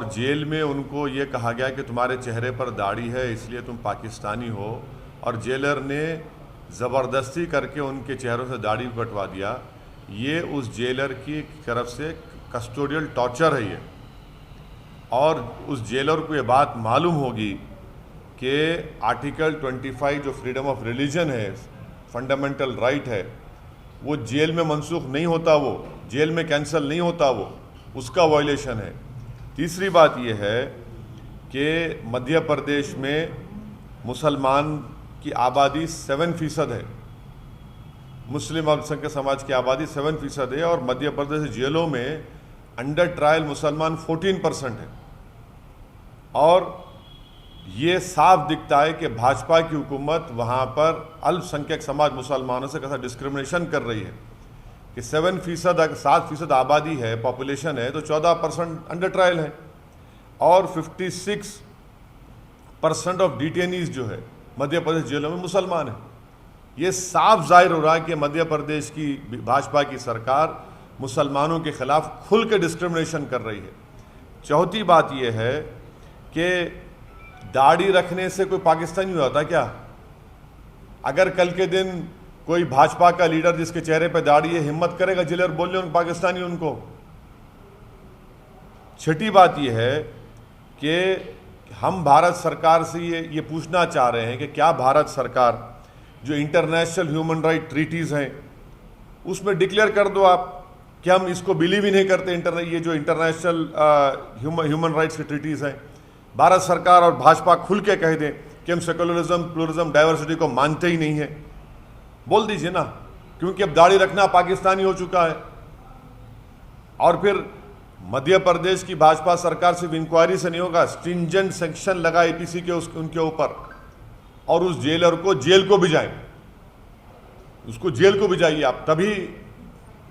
और जेल में उनको ये कहा गया कि तुम्हारे चेहरे पर दाढ़ी है इसलिए तुम पाकिस्तानी हो, और जेलर ने ज़बरदस्ती करके उनके चेहरों से दाढ़ी कटवा दिया। ये उस जेलर की तरफ से कस्टोडियल टॉर्चर है ये। और उस जेलर को ये बात मालूम होगी कि आर्टिकल 25 जो फ्रीडम ऑफ रिलीजन है, फंडामेंटल राइट है, वो जेल में मनसूख नहीं होता, वो जेल में कैंसिल नहीं होता, वो उसका वायलेशन है। तीसरी बात ये है कि मध्य प्रदेश में मुसलमान की आबादी 7% है, मुस्लिम अल्पसंख्यक समाज की आबादी 7% है, और मध्य प्रदेश जेलों में अंडर ट्रायल मुसलमान 14% है। और ये साफ दिखता है कि भाजपा की हुकूमत वहाँ पर अल्पसंख्यक समाज मुसलमानों से कैसा डिस्क्रिमिनेशन कर रही है कि 7% आबादी है, पॉपुलेशन है, तो 14% अंडर ट्रायल है, और 56% ऑफ डिटेनीज जो है मध्य प्रदेश जेलों में मुसलमान है। ये साफ जाहिर हो रहा है कि मध्य प्रदेश की भाजपा की सरकार मुसलमानों के खिलाफ खुल के डिस्क्रिमिनेशन कर रही है। चौथी बात यह है कि दाढ़ी रखने से कोई पाकिस्तानी हो जाता क्या? अगर कल के दिन कोई भाजपा का लीडर जिसके चेहरे पर दाढ़ी है हिम्मत करेगा जेलर बोलने उन पाकिस्तानी उनको? छठी बात यह है कि हम भारत सरकार से ये पूछना चाह रहे हैं कि क्या भारत सरकार जो इंटरनेशनल ह्यूमन राइट ट्रीटीज़ हैं उसमें डिक्लेयर कर दो आप कि हम इसको बिलीव ही नहीं करते। ये जो इंटरनेशनल ह्यूमन राइट्स की ट्रीटीज़ हैं, भारत सरकार और भाजपा खुल के कह दें कि हम सेकुलरिज्म, प्लुरलिज्म, डाइवर्सिटी को मानते ही नहीं है। बोल दीजिए ना, क्योंकि अब दाढ़ी रखना पाकिस्तानी हो चुका है। और फिर मध्य प्रदेश की भाजपा सरकार सिर्फ इंक्वायरी से नहीं होगा, स्ट्रिंजेंट सेक्शन लगा APC के उनके ऊपर, और उस जेलर को जेल को भिजाएं, उसको जेल को भिजाइए आप, तभी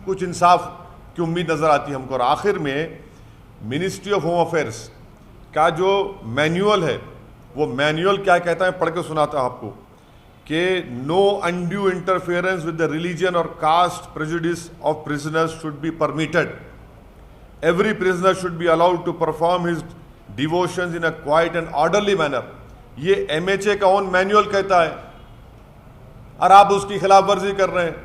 कुछ इंसाफ की उम्मीद नजर आती है हमको। और आखिर में मिनिस्ट्री ऑफ होम अफेयर्स का जो मैनुअल है, वो मैनुअल क्या कहता है, पढ़ के सुनाता हूं आपको कि no undue interference with the religion और caste prejudice of prisoners should be permitted. Every prisoner should be allowed to perform his devotions in a quiet and orderly manner. ये MHA का ओन मैनुअल कहता है, और आप उसकी खिलाफ वर्जी कर रहे हैं।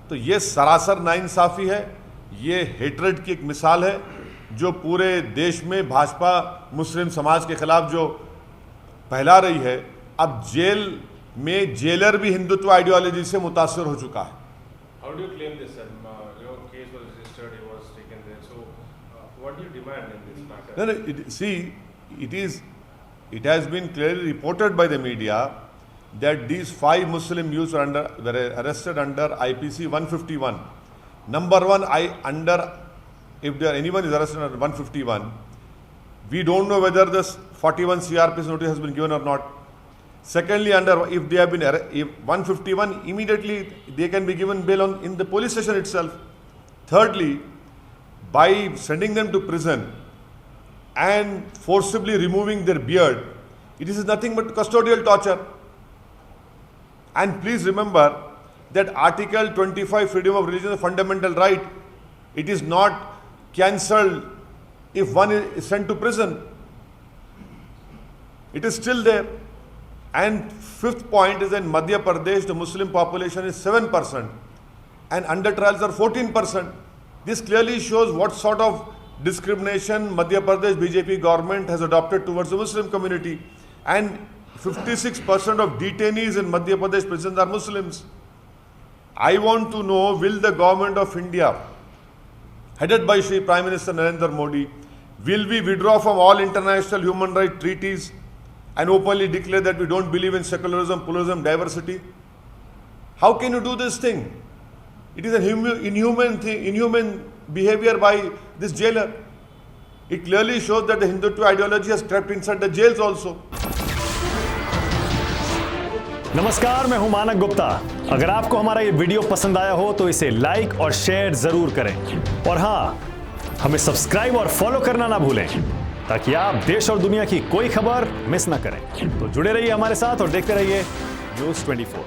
तो ये सरासर नाइंसाफी है, ये हेट्रेड की एक मिसाल है जो पूरे देश में भाजपा मुस्लिम समाज के खिलाफ जो फैला रही है। अब जेल में जेलर भी हिंदुत्व आइडियोलॉजी से मुतासर हो चुका है। How do you claim this? Your case was registered, he was taken there. So, what do you demand in this matter? No, it has been clearly reported by the media that these 5 Muslim youths were arrested under IPC 151. Number one, if anyone is arrested under 151, we don't know whether this 41 CRPC notice has been given or not. Secondly, if they have been if 151, immediately they can be given bail in the police station itself. Thirdly, by sending them to prison and forcibly removing their beard, it is nothing but custodial torture. And please remember that Article 25 freedom of religion is a fundamental right. It is not cancelled if one is sent to prison. It is still there. And fifth point is in Madhya Pradesh the Muslim population is 7% and under trials are 14%. This clearly shows what sort of discrimination Madhya Pradesh BJP government has adopted towards the Muslim community. And 56% of detainees in Madhya Pradesh prisons are Muslims. I want to know, will the government of India, headed by Shri Prime Minister Narendra Modi, will we withdraw from all international human rights treaties and openly declare that we don't believe in secularism, pluralism, diversity? How can you do this thing? It is an inhuman behavior by this jailer. It clearly shows that the Hindutva ideology has crept inside the jails also. नमस्कार, मैं हूं मानक गुप्ता। अगर आपको हमारा ये video पसंद आया हो तो इसे लाइक और शेयर जरूर करें, और हां, हमें सब्सक्राइब और फॉलो करना ना भूलें ताकि आप देश और दुनिया की कोई खबर मिस ना करें। तो जुड़े रहिए हमारे साथ और देखते रहिए न्यूज़ 24।